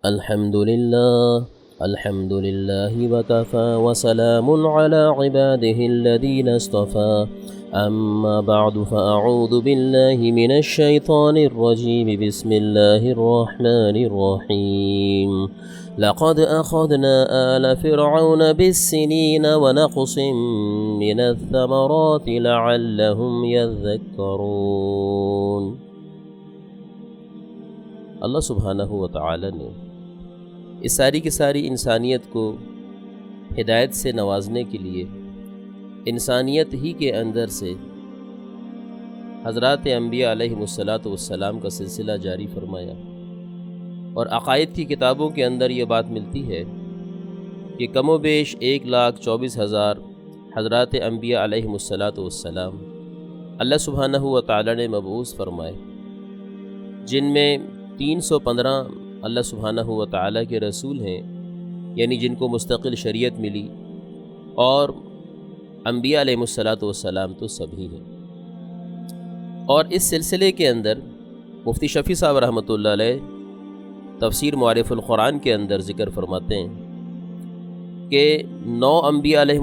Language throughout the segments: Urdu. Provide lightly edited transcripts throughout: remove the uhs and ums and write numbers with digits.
الحمد لله وكفى وسلام على عباده الذين اصطفى أما بعد فأعوذ بالله من الشيطان الرجيم بسم الله الرحمن الرحيم لقد أخذنا آل فرعون بالسنين ونقص من الثمرات لعلهم يذكرون۔ اللہ سبحانہ و تعالی نے اس ساری کی ساری انسانیت کو ہدایت سے نوازنے کے لیے انسانیت ہی کے اندر سے حضرات انبیاء علیہم السلام کا سلسلہ جاری فرمایا، اور عقائد کی کتابوں کے اندر یہ بات ملتی ہے کہ کم و بیش 1,24,000 حضرات انبیاء علیہم السلام اللہ سبحانہ و تعالی نے مبعوث فرمائے، جن میں 315 اللہ سبحانہ و تعالیٰ کے رسول ہیں، یعنی جن کو مستقل شریعت ملی، اور انبیاء علیہ السلام تو سبھی ہیں۔ اور اس سلسلے کے اندر مفتی شفیع صاحب رحمۃ اللہ علیہ تفسیر معارف القرآن کے اندر ذکر فرماتے ہیں کہ 9 انبیاء علیہ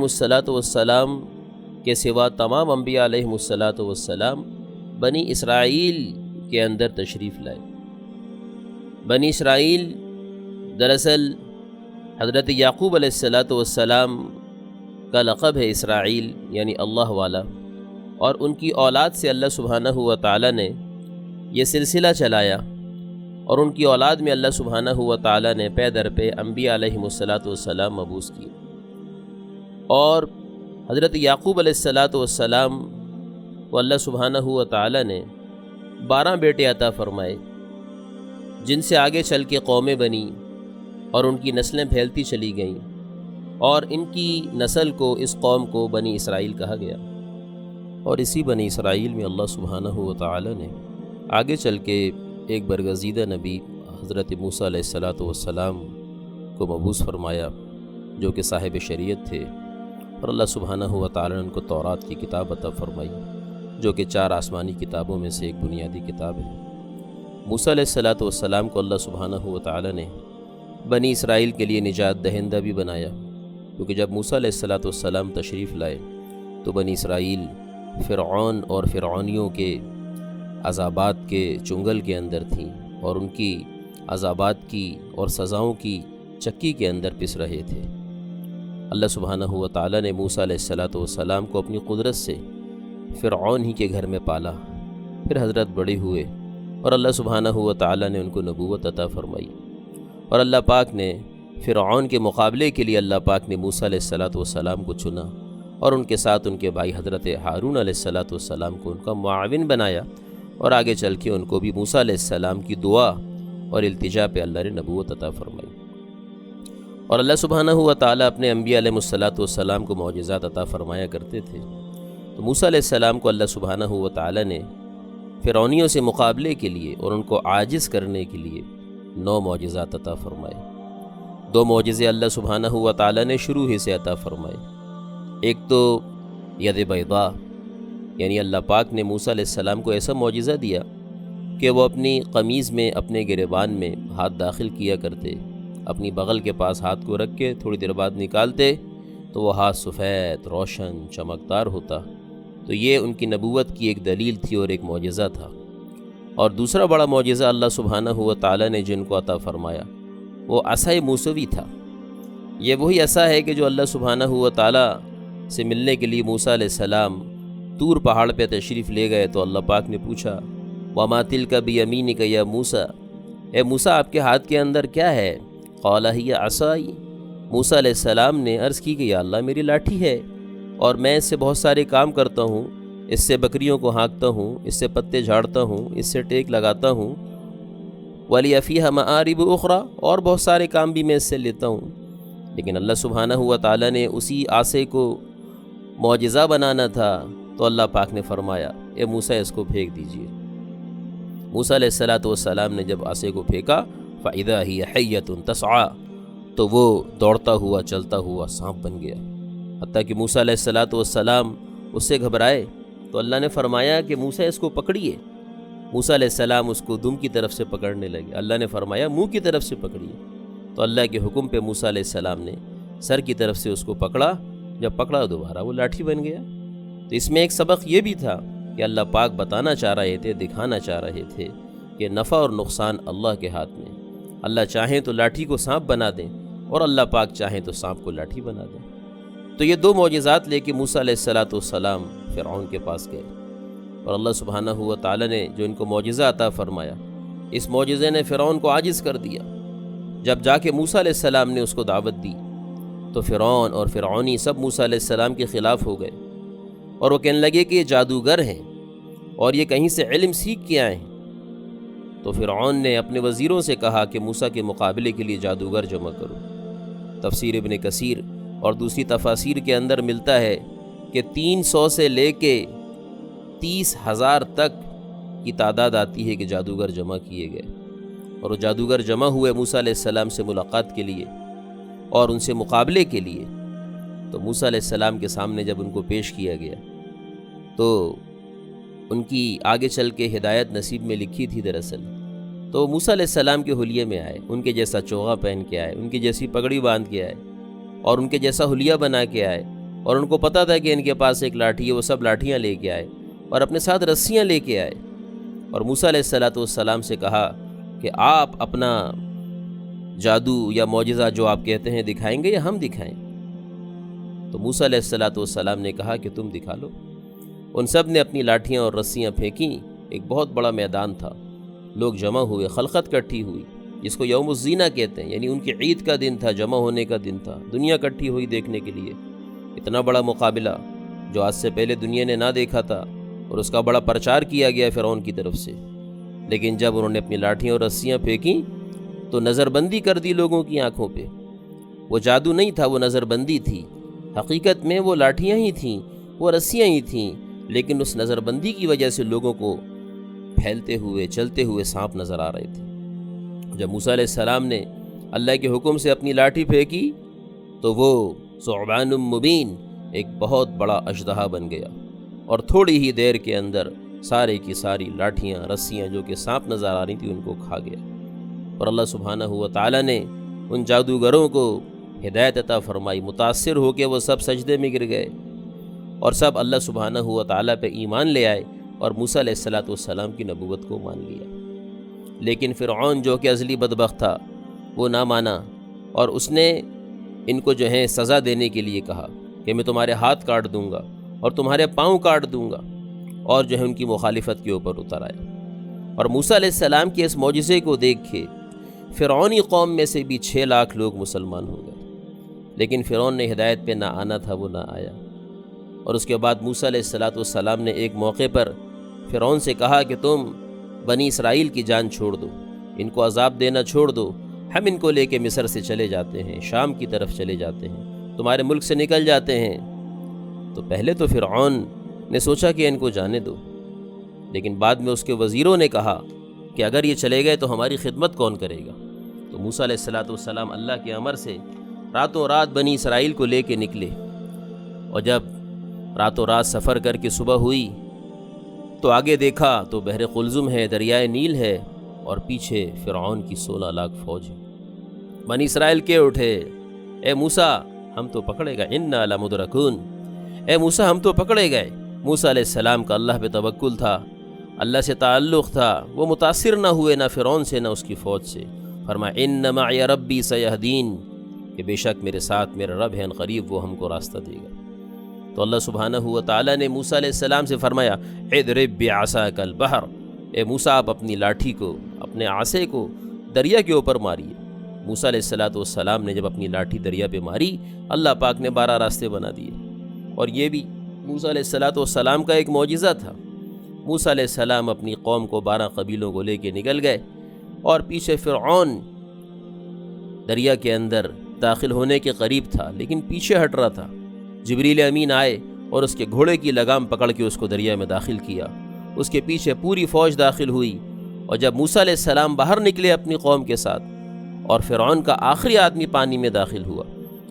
السلام کے سوا تمام انبیاء علیہ السلام بنی اسرائیل کے اندر تشریف لائے۔ بنی اسرائیل دراصل حضرت یعقوب علیہ السلام کا لقب ہے، اسرائیل یعنی اللہ والا، اور ان کی اولاد سے اللہ سبحانہ و تعالی نے یہ سلسلہ چلایا، اور ان کی اولاد میں اللہ سبحانہ و تعالی نے پے در پے انبیاء علیہم السلام مبعوث کیے، اور حضرت یعقوب علیہ السلام کو اللہ سبحانہ و تعالی نے 12 بیٹے عطا فرمائے، جن سے آگے چل کے قومیں بنی اور ان کی نسلیں پھیلتی چلی گئیں، اور ان کی نسل کو، اس قوم کو بنی اسرائیل کہا گیا۔ اور اسی بنی اسرائیل میں اللہ سبحانہ و تعالی نے آگے چل کے ایک برگزیدہ نبی حضرت موسیٰ علیہ السلام کو مبعوث فرمایا، جو کہ صاحب شریعت تھے، اور اللہ سبحانہ و تعالی نے ان کو تورات کی کتاب عطا فرمائی، جو کہ 4 آسمانی کتابوں میں سے ایک بنیادی کتاب ہے۔ موسیٰ علیہ السلام کو اللہ سبحانہ و تعالی نے بنی اسرائیل کے لیے نجات دہندہ بھی بنایا، کیونکہ جب موسیٰ علیہ السلام تشریف لائے تو بنی اسرائیل فرعون اور فرعونیوں کے عذابات کے چنگل کے اندر تھیں، اور ان کی عذابات کی اور سزاؤں کی چکی کے اندر پس رہے تھے۔ اللہ سبحانہ و تعالی نے موسیٰ علیہ السلام کو اپنی قدرت سے فرعون ہی کے گھر میں پالا، پھر حضرت بڑے ہوئے، اور اللہ سبحانہ و تعالی نے ان کو نبوت عطا فرمائی، اور اللہ پاک نے فرعون کے مقابلے کے لیے اللہ پاک نے موسیٰ علیہ السلام کو چنا، اور ان کے ساتھ ان کے بھائی حضرت ہارون علیہ السلام کو ان کا معاون بنایا، اور آگے چل کے ان کو بھی موسیٰ علیہ السلام کی دعا اور التجا پہ اللہ نے نبوت عطا فرمائی۔ اور اللہ سبحانہ و تعالی اپنے انبیاء علیہ السلام کو معجزات عطا فرمایا کرتے تھے، تو موسیٰ علیہ السلام کو اللہ سبحانہ و تعالی نے فرعونیوں سے مقابلے کے لیے اور ان کو عاجز کرنے کے لیے 9 معجزات عطا فرمائے۔ 2 معجزے اللہ سبحانہ و تعالی نے شروع ہی سے عطا فرمائے۔ ایک تو ید بیضاء، یعنی اللہ پاک نے موسیٰ علیہ السلام کو ایسا معجزہ دیا کہ وہ اپنی قمیض میں، اپنے گریبان میں ہاتھ داخل کیا کرتے، اپنی بغل کے پاس ہاتھ کو رکھ کے تھوڑی دیر بعد نکالتے تو وہ ہاتھ سفید، روشن، چمکدار ہوتا۔ تو یہ ان کی نبوت کی ایک دلیل تھی اور ایک معجزہ تھا۔ اور دوسرا بڑا معجزہ اللہ سبحانہ و تعالی نے جن کو عطا فرمایا وہ عصا موسوی تھا۔ یہ وہی عصا ہے کہ جو اللہ سبحانہ و تعالی سے ملنے کے لیے موسیٰ علیہ السلام طور پہاڑ پہ تشریف لے گئے، تو اللہ پاک نے پوچھا وَمَا تِلْكَ بِيَمِينِكَ يَا موسیٰ، اے موسیٰ آپ کے ہاتھ کے اندر کیا ہے؟ قَالَ هِيَ عَصَايَ، موسیٰ علیہ السلام نے عرض کی کہ یا اللہ میری لاٹھی ہے، اور میں اس سے بہت سارے کام کرتا ہوں، اس سے بکریوں کو ہانکتا ہوں، اس سے پتے جھاڑتا ہوں، اس سے ٹیک لگاتا ہوں، وَلِيَ فِيهَا مَآرِبُ أُخْرَى، اور بہت سارے کام بھی میں اس سے لیتا ہوں۔ لیکن اللہ سبحانہ و تعالی نے اسی عصا کو معجزہ بنانا تھا، تو اللہ پاک نے فرمایا اے موسیٰ اس کو پھینک دیجئے۔ موسیٰ علیہ السلام نے جب عصا کو پھینکا فَإِذَا هِيَ حَيَّةٌ تَسْعَىٰ، تو وہ دوڑتا ہوا، چلتا ہوا سانپ بن گیا، حتیٰ کہ موسیٰ علیہ السلام اس سے گھبرائے، تو اللہ نے فرمایا کہ موسیٰ اس کو پکڑیے، موسیٰ علیہ السلام اس کو دم کی طرف سے پکڑنے لگے۔ اللہ نے فرمایا منہ کی طرف سے پکڑیے، تو اللہ کے حکم پہ موسیٰ علیہ السلام نے سر کی طرف سے اس کو پکڑا، جب پکڑا دوبارہ وہ لاٹھی بن گیا۔ تو اس میں ایک سبق یہ بھی تھا کہ اللہ پاک بتانا چاہ رہے تھے، دکھانا چاہ رہے تھے کہ نفع اور نقصان اللہ کے ہاتھ میں، اللہ چاہیں تو لاٹھی کو سانپ بنا دیں اور اللہ پاک چاہیں تو سانپ کو لاٹھی بنا دیں۔ تو یہ دو معجزات لے کے موسیٰ علیہ السلام فرعون کے پاس گئے، اور اللہ سبحانہ و تعالی نے جو ان کو معجزہ عطا فرمایا، اس معجزے نے فرعون کو عاجز کر دیا۔ جب جا کے موسیٰ علیہ السلام نے اس کو دعوت دی تو فرعون اور فرعونی سب موسیٰ علیہ السلام کے خلاف ہو گئے، اور وہ کہنے لگے کہ یہ جادوگر ہیں اور یہ کہیں سے علم سیکھ کے آئے ہیں۔ تو فرعون نے اپنے وزیروں سے کہا کہ موسیٰ کے مقابلے کے لیے جادوگر جمع کرو۔ تفسیر ابن کثیر اور دوسری تفاسیر کے اندر ملتا ہے کہ 300 سے لے کے 30,000 تک کی تعداد آتی ہے کہ جادوگر جمع کیے گئے، اور وہ جادوگر جمع ہوئے موسیٰ علیہ السلام سے ملاقات کے لیے اور ان سے مقابلے کے لیے۔ تو موسیٰ علیہ السلام کے سامنے جب ان کو پیش کیا گیا تو ان کی آگے چل کے ہدایت نصیب میں لکھی تھی دراصل، تو موسیٰ علیہ السلام کے حلیے میں آئے، ان کے جیسا چوغا پہن کے آئے، ان کی جیسی پگڑی باندھ کے آئے اور ان کے جیسا حلیہ بنا کے آئے، اور ان کو پتہ تھا کہ ان کے پاس ایک لاٹھی ہے، وہ سب لاٹھیاں لے کے آئے اور اپنے ساتھ رسیاں لے کے آئے، اور موسیٰ علیہ السلام سے کہا کہ آپ اپنا جادو یا معجزہ جو آپ کہتے ہیں دکھائیں گے یا ہم دکھائیں؟ تو موسیٰ علیہ السلام نے کہا کہ تم دکھا لو۔ ان سب نے اپنی لاٹھیاں اور رسیاں پھینکیں، ایک بہت بڑا میدان تھا، لوگ جمع ہوئے، خلقت کٹھی ہوئی، جس کو یوم الزینہ کہتے ہیں، یعنی ان کی عید کا دن تھا، جمع ہونے کا دن تھا، دنیا کٹھی ہوئی دیکھنے کے لیے۔ اتنا بڑا مقابلہ جو آج سے پہلے دنیا نے نہ دیکھا تھا، اور اس کا بڑا پرچار کیا گیا فرعون کی طرف سے۔ لیکن جب انہوں نے اپنی لاٹھیاں اور رسیاں پھینکیں تو نظر بندی کر دی لوگوں کی آنکھوں پہ۔ وہ جادو نہیں تھا، وہ نظر بندی تھی۔ حقیقت میں وہ لاٹھیاں ہی تھیں، وہ رسیاں ہی تھیں، لیکن اس نظر بندی کی وجہ سے لوگوں کو پھیلتے ہوئے چلتے ہوئے سانپ نظر آ رہے تھے۔ جب موسیٰ علیہ السلام نے اللہ کے حکم سے اپنی لاٹھی پھینکی تو وہ ثعبان مبین ایک بہت بڑا اژدہا بن گیا، اور تھوڑی ہی دیر کے اندر سارے کی ساری لاٹھیاں رسیاں جو کہ سانپ نظر آ رہی تھیں ان کو کھا گیا۔ اور اللہ سبحانہ و تعالی نے ان جادوگروں کو ہدایت عطا فرمائی، متاثر ہو کے وہ سب سجدے میں گر گئے اور سب اللہ سبحانہ و تعالی پہ ایمان لے آئے اور موسیٰ علیہ السلام کی نبوت کو مان لیا۔ لیکن فرعون جو کہ ازلی بدبخت تھا وہ نہ مانا، اور اس نے ان کو جو ہے سزا دینے کے لیے کہا کہ میں تمہارے ہاتھ کاٹ دوں گا اور تمہارے پاؤں کاٹ دوں گا، اور جو ہے ان کی مخالفت کے اوپر اتر آئے۔ اور موسیٰ علیہ السلام کے اس معجزے کو دیکھ کے فرعونی قوم میں سے بھی 6 لاکھ لوگ مسلمان ہو گئے، لیکن فرعون نے ہدایت پہ نہ آنا تھا، وہ نہ آیا۔ اور اس کے بعد موسیٰ علیہ السلام نے ایک موقع پر فرعون سے کہا کہ تم بنی اسرائیل کی جان چھوڑ دو، ان کو عذاب دینا چھوڑ دو، ہم ان کو لے کے مصر سے چلے جاتے ہیں، شام کی طرف چلے جاتے ہیں، تمہارے ملک سے نکل جاتے ہیں۔ تو پہلے تو فرعون نے سوچا کہ ان کو جانے دو، لیکن بعد میں اس کے وزیروں نے کہا کہ اگر یہ چلے گئے تو ہماری خدمت کون کرے گا؟ تو موسیٰ علیہ السلام اللہ کے امر سے راتوں رات بنی اسرائیل کو لے کے نکلے، اور جب راتوں رات سفر کر کے صبح ہوئی تو آگے دیکھا تو بحر قلزم ہے، دریائے نیل ہے، اور پیچھے فرعون کی 16 لاکھ فوج ہے۔ بنی اسرائیل کے اٹھے، اے موسیٰ ہم تو پکڑے گئے، انا لمدرکون، اے موسیٰ ہم تو پکڑے گئے۔ موسیٰ علیہ السلام کا اللہ پہ توکل تھا، اللہ سے تعلق تھا، وہ متاثر نہ ہوئے نہ فرعون سے نہ اس کی فوج سے۔ فرمایا ان معی ربی سیہدین، کہ بے شک میرے ساتھ میرا رب ہے، ان قریب وہ ہم کو راستہ دے گا۔ تو اللہ سبحانہ و تعالی نے موسیٰ علیہ السلام سے فرمایا اضرب بعصاک البحر، اے موسیٰ آپ اپنی لاٹھی کو، اپنے عصے کو دریا کے اوپر ماریے۔ موسیٰ علیہ السلام نے جب اپنی لاٹھی دریا پہ ماری، اللہ پاک نے 12 راستے بنا دیے، اور یہ بھی موسیٰ علیہ السلام کا ایک معجزہ تھا۔ موسیٰ علیہ السلام اپنی قوم کو 12 قبیلوں کو لے کے نکل گئے، اور پیچھے فرعون دریا کے اندر داخل ہونے کے قریب تھا لیکن پیچھے ہٹ رہا تھا۔ جبریل امین آئے اور اس کے گھوڑے کی لگام پکڑ کے اس کو دریا میں داخل کیا، اس کے پیچھے پوری فوج داخل ہوئی، اور جب موسیٰ علیہ السلام باہر نکلے اپنی قوم کے ساتھ اور فرعون کا آخری آدمی پانی میں داخل ہوا،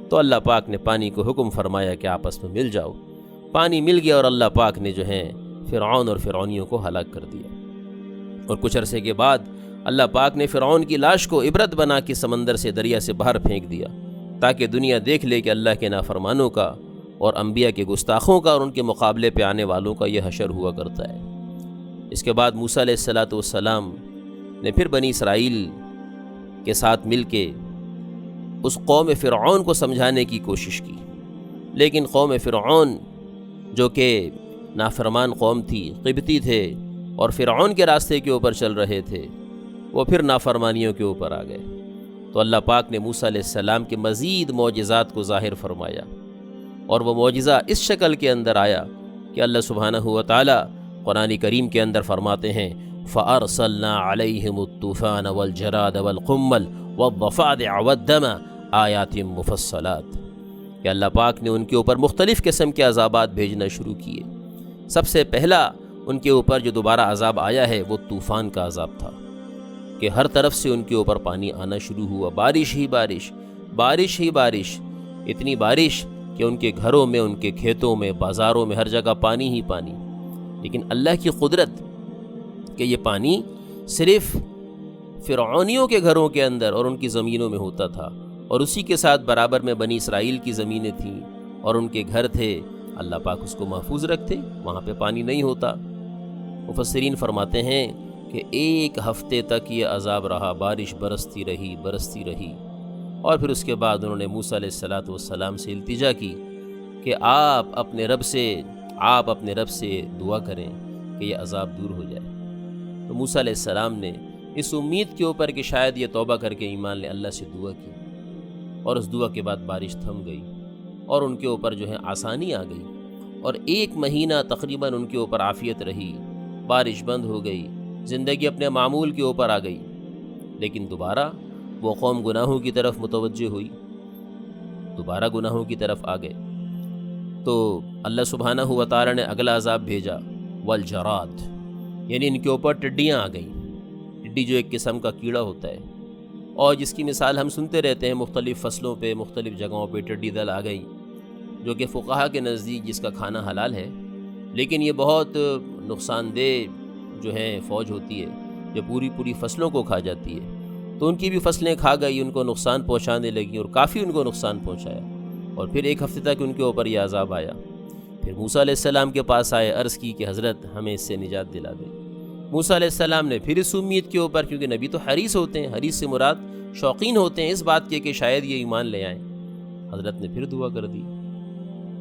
تو اللہ پاک نے پانی کو حکم فرمایا کہ آپس میں مل جاؤ۔ پانی مل گیا اور اللہ پاک نے جو ہے فرعون اور فرعونیوں کو ہلاک کر دیا۔ اور کچھ عرصے کے بعد اللہ پاک نے فرعون کی لاش کو عبرت بنا کے سمندر سے دریا سے باہر پھینک دیا، تاکہ دنیا دیکھ لے کہ اللہ کے نافرمانوں کا اور انبیاء کے گستاخوں کا اور ان کے مقابلے پہ آنے والوں کا یہ حشر ہوا کرتا ہے۔ اس کے بعد موسیٰ علیہ السلام نے پھر بنی اسرائیل کے ساتھ مل کے اس قوم فرعون کو سمجھانے کی کوشش کی، لیکن قوم فرعون جو کہ نافرمان قوم تھی، قبطی تھے اور فرعون کے راستے کے اوپر چل رہے تھے، وہ پھر نافرمانیوں کے اوپر آ گئے۔ تو اللہ پاک نے موسیٰ علیہ السلام کے مزید معجزات کو ظاہر فرمایا، اور وہ معجزہ اس شکل کے اندر آیا کہ اللہ سبحانہ و تعالی قرآن کریم کے اندر فرماتے ہیں فَأَرْسَلْنَا عَلَيْهِمُ الطُّوفَانَ وَالْجَرَادَ وَالْقُمَّلَ وَالضَّفَادِعَ وَالدَّمَ آیَاتٍ مُفَصَّلَاتٍ، کہ اللہ پاک نے ان کے اوپر مختلف قسم کے عذابات بھیجنا شروع کیے۔ سب سے پہلا ان کے اوپر جو دوبارہ عذاب آیا ہے وہ طوفان کا عذاب تھا، کہ ہر طرف سے ان کے اوپر پانی آنا شروع ہوا، بارش ہی بارش، بارش ہی بارش، اتنی بارش کہ ان کے گھروں میں، ان کے کھیتوں میں، بازاروں میں ہر جگہ پانی ہی پانی۔ لیکن اللہ کی قدرت کہ یہ پانی صرف فرعونیوں کے گھروں کے اندر اور ان کی زمینوں میں ہوتا تھا، اور اسی کے ساتھ برابر میں بنی اسرائیل کی زمینیں تھیں اور ان کے گھر تھے، اللہ پاک اس کو محفوظ رکھتے، وہاں پہ پانی نہیں ہوتا۔ مفسرین فرماتے ہیں کہ 1 ہفتے تک یہ عذاب رہا، بارش برستی رہی، اور پھر اس کے بعد انہوں نے موسیٰ علیہ السلام سے التجا کی کہ آپ اپنے رب سے دعا کریں کہ یہ عذاب دور ہو جائے۔ تو موسیٰ علیہ السلام نے اس امید کے اوپر کہ شاید یہ توبہ کر کے ایمان لے، اللہ سے دعا کی، اور اس دعا کے بعد بارش تھم گئی اور ان کے اوپر جو ہے آسانی آ گئی، اور 1 مہینہ تقریباً ان کے اوپر عافیت رہی، بارش بند ہو گئی، زندگی اپنے معمول کے اوپر آ گئی۔ لیکن دوبارہ وہ قوم گناہوں کی طرف متوجہ ہوئی، دوبارہ گناہوں کی طرف آ گئے، تو اللہ سبحانہ و تعالی نے اگلا عذاب بھیجا، والجراد، یعنی ان کے اوپر ٹڈیاں آ گئیں۔ ٹڈی جو ایک قسم کا کیڑا ہوتا ہے، اور جس کی مثال ہم سنتے رہتے ہیں، مختلف فصلوں پہ، مختلف جگہوں پہ ٹڈی دل آ گئی، جو کہ فقہا کے نزدیک جس کا کھانا حلال ہے، لیکن یہ بہت نقصان دہ جو ہے فوج ہوتی ہے، جو پوری فصلوں کو کھا جاتی ہے۔ تو ان کی بھی فصلیں کھا گئی، ان کو نقصان پہنچانے لگی، اور کافی ان کو نقصان پہنچایا، اور پھر 1 ہفتے تک ان کے اوپر یہ عذاب آیا۔ پھر موسیٰ علیہ السلام کے پاس آئے، عرض کی کہ حضرت ہمیں اس سے نجات دلا دیں۔ موسیٰ علیہ السلام نے پھر اس امید کے اوپر، کیونکہ نبی تو حریص ہوتے ہیں، حریص سے مراد شوقین ہوتے ہیں اس بات کے کہ شاید یہ ایمان لے آئیں، حضرت نے پھر دعا کر دی،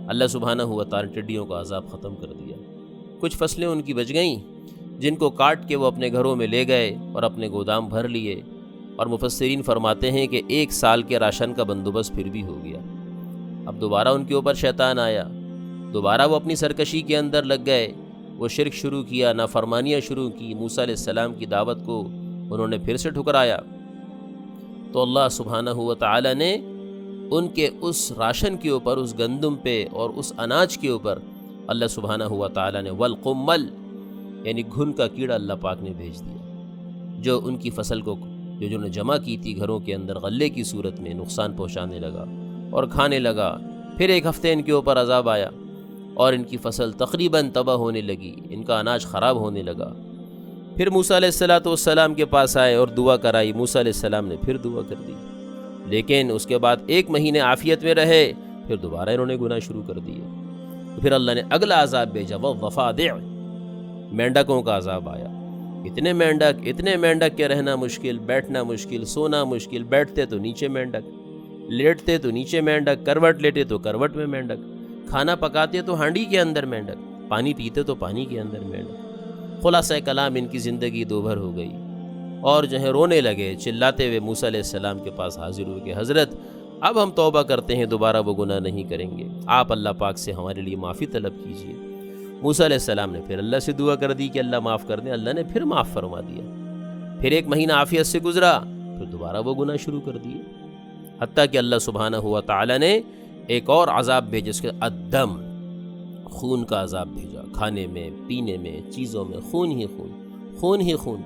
اللہ سبحانہ و تعالی ٹڈیوں کا عذاب ختم کر دیا۔ کچھ فصلیں ان کی بچ گئیں جن کو کاٹ کے وہ اپنے گھروں میں لے گئے اور اپنے گودام بھر لیے، اور مفسرین فرماتے ہیں کہ 1 سال کے راشن کا بندوبست پھر بھی ہو گیا۔ اب دوبارہ ان کے اوپر شیطان آیا، دوبارہ وہ اپنی سرکشی کے اندر لگ گئے، وہ شرک شروع کیا، نافرمانیاں شروع کی، موسیٰ علیہ السلام کی دعوت کو انہوں نے پھر سے ٹھکرایا۔ تو اللہ سبحانہ و تعالی نے ان کے اس راشن کے اوپر، اس گندم پہ اور اس اناج کے اوپر اللہ سبحانہ و تعالی نے والقمل، یعنی گھن کا کیڑا اللہ پاک نے بھیج دیا، جو ان کی فصل کو جو انہوں نے جمع کی تھی گھروں کے اندر غلے کی صورت میں، نقصان پہنچانے لگا اور کھانے لگا۔ پھر 1 ہفتے ان کے اوپر عذاب آیا اور ان کی فصل تقریباً تباہ ہونے لگی، ان کا اناج خراب ہونے لگا۔ پھر موسیٰ علیہ السلام کے پاس آئے اور دعا کرائی، موسیٰ علیہ السلام نے پھر دعا کر دی، لیکن اس کے بعد 1 مہینے عافیت میں رہے، پھر دوبارہ انہوں نے گناہ شروع کر دیے۔ پھر اللہ نے اگلا عذاب بھیجا، والضفادع، مینڈکوں کا عذاب آیا۔ اتنے مینڈک کہ رہنا مشکل، بیٹھنا مشکل، سونا مشکل، بیٹھتے تو نیچے مینڈک، لیٹتے تو نیچے مینڈک، کروٹ لیٹے تو کروٹ میں مینڈک، کھانا پکاتے تو ہانڈی کے اندر مینڈک، پانی پیتے تو پانی کے اندر مینڈک۔ خلاصہ کلام ان کی زندگی دوبھر ہو گئی، اور جو ہے رونے لگے، چلاتے ہوئے موسیٰ علیہ السلام کے پاس حاضر ہوئے کہ حضرت اب ہم توبہ کرتے ہیں، دوبارہ وہ گناہ نہیں کریں گے، آپ اللہ پاک سے ہمارے لیے معافی طلب کیجیے۔ موسیٰ علیہ السلام نے پھر اللہ سے دعا کر دی کہ اللہ معاف کر دیں، اللہ نے پھر معاف فرما دیا۔ پھر 1 مہینہ عافیت سے گزرا، پھر دوبارہ وہ گناہ شروع کر دیے، حتیٰ کہ اللہ سبحانہ و تعالی نے ایک اور عذاب بھیجا، جس کے الدم، خون کا عذاب بھیجا، کھانے میں، پینے میں، چیزوں میں خون ہی خون، خون ہی خون۔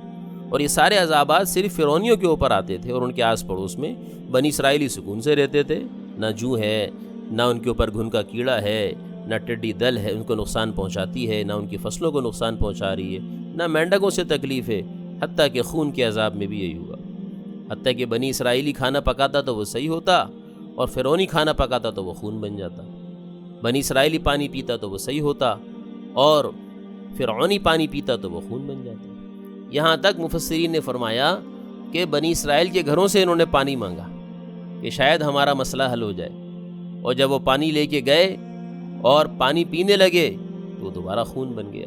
اور یہ سارے عذابات صرف فرعونیوں کے اوپر آتے تھے، اور ان کے آس پڑوس میں بنی اسرائیلی سکون سے رہتے تھے، نہ جو ہے، نہ ان کے اوپر گھن کا کیڑا ہے، نہ ٹڈی دل ہے ان کو نقصان پہنچاتی ہے، نہ ان کی فصلوں کو نقصان پہنچا رہی ہے، نہ مینڈکوں سے تکلیف ہے، حتیٰ کہ خون کے عذاب میں بھی یہی ہوا، حتیٰ کہ بنی اسرائیلی کھانا پکاتا تو وہ صحیح ہوتا اور فرعونی کھانا پکاتا تو وہ خون بن جاتا، بنی اسرائیلی پانی پیتا تو وہ صحیح ہوتا اور فرعونی پانی پیتا تو وہ خون بن جاتا۔ یہاں تک مفسرین نے فرمایا کہ بنی اسرائیل کے گھروں سے انہوں نے پانی مانگا کہ شاید ہمارا مسئلہ حل ہو جائے، اور جب وہ پانی لے کے گئے اور پانی پینے لگے تو وہ دوبارہ خون بن گیا۔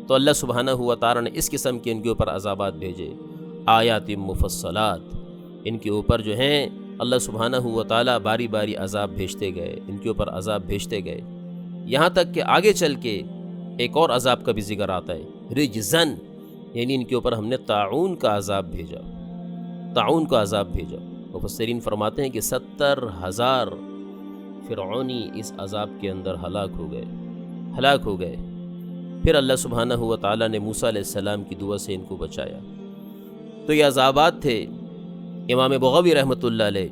تو اللہ سبحانہ و تعالیٰ نے اس قسم کے ان کے اوپر عذابات بھیجے، آیات مفصلات، ان کے اوپر جو ہیں اللہ سبحانہ و تعالیٰ باری باری عذاب بھیجتے گئے، ان کے اوپر عذاب بھیجتے گئے، یہاں تک کہ آگے چل کے ایک اور عذاب کا بھی ذکر آتا ہے، رجزن، یعنی ان کے اوپر ہم نے طاعون کا عذاب بھیجا، طاعون کا عذاب بھیجا۔ مفسرین فرماتے ہیں کہ 70,000 فرعونی اس عذاب کے اندر ہلاک ہو گئے۔ پھر اللہ سبحانہ و تعالیٰ نے موسیٰ علیہ السلام کی دعا سے ان کو بچایا۔ تو یہ عذابات تھے۔ امام بغوی رحمۃ اللہ علیہ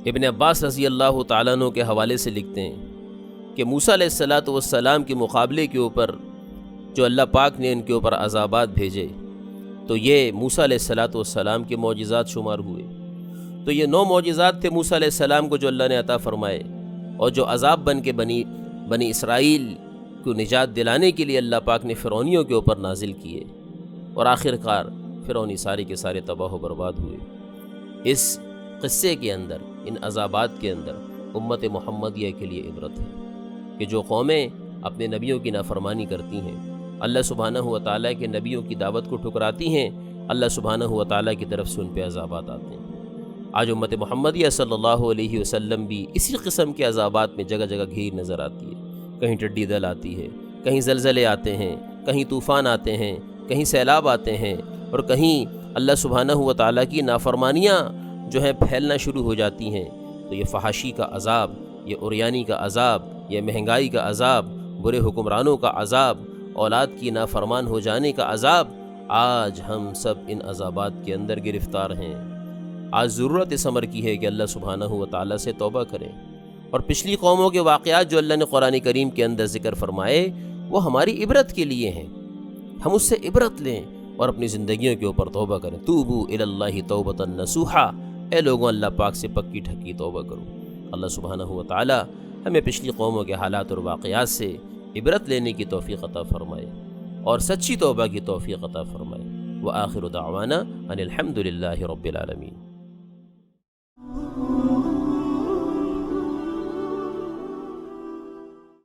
ابن عباس رضی اللہ تعالیٰ عنہ کے حوالے سے لکھتے ہیں کہ موسیٰ علیہ السلام کے مقابلے کے اوپر جو اللہ پاک نے ان کے اوپر عذابات بھیجے تو یہ موسیٰ علیہ السلام کے معجزات شمار ہوئے۔ تو یہ 9 معجزات تھے موسیٰ علیہ السلام کو جو اللہ نے عطا فرمائے، اور جو عذاب بن کے بنی اسرائیل کو نجات دلانے کے لیے اللہ پاک نے فرعونیوں کے اوپر نازل کیے، اور آخر کار فرعونی سارے کے سارے تباہ و برباد ہوئے۔ اس قصے کے اندر، ان عذابات کے اندر امت محمدیہ کے لیے عبرت ہے کہ جو قومیں اپنے نبیوں کی نافرمانی کرتی ہیں، اللہ سبحانہ و تعالیٰ کے نبیوں کی دعوت کو ٹھکراتی ہیں، اللہ سبحانہ و تعالیٰ کی طرف سے ان پہ عذابات آتے ہیں۔ آج امت محمدیہ صلی اللہ علیہ وسلم بھی اسی قسم کے عذابات میں جگہ جگہ گھیر نظر آتی ہے۔ کہیں ٹڈی دل آتی ہے، کہیں زلزلے آتے ہیں، کہیں طوفان آتے ہیں، کہیں سیلاب آتے ہیں، اور کہیں اللہ سبحانہ و تعالیٰ کی نافرمانیاں جو ہیں پھیلنا شروع ہو جاتی ہیں۔ تو یہ فحاشی کا عذاب، یہ عریانی کا عذاب، یہ مہنگائی کا عذاب، برے حکمرانوں کا عذاب، اولاد کی نافرمان ہو جانے کا عذاب، آج ہم سب ان عذابات کے اندر گرفتار ہیں۔ آج ضرورت اس امر کی ہے کہ اللہ سبحانہ و تعالیٰ سے توبہ کریں، اور پچھلی قوموں کے واقعات جو اللہ نے قرآن کریم کے اندر ذکر فرمائے وہ ہماری عبرت کے لیے ہیں، ہم اس سے عبرت لیں اور اپنی زندگیوں کے اوپر توبہ کریں۔ توبوا الی اللہ توبۃ نصوحا، اے لوگوں اللہ پاک سے پکی ٹھکی توبہ کرو۔ اللہ سبحانہ و تعالی ہمیں پچھلی قوموں کے حالات اور واقعات سے عبرت لینے کی توفیق عطا فرمائے اور سچی توبہ کی توفیق عطا فرمائے۔ وآخر دعوانا ان الحمد للہ رب العالمین۔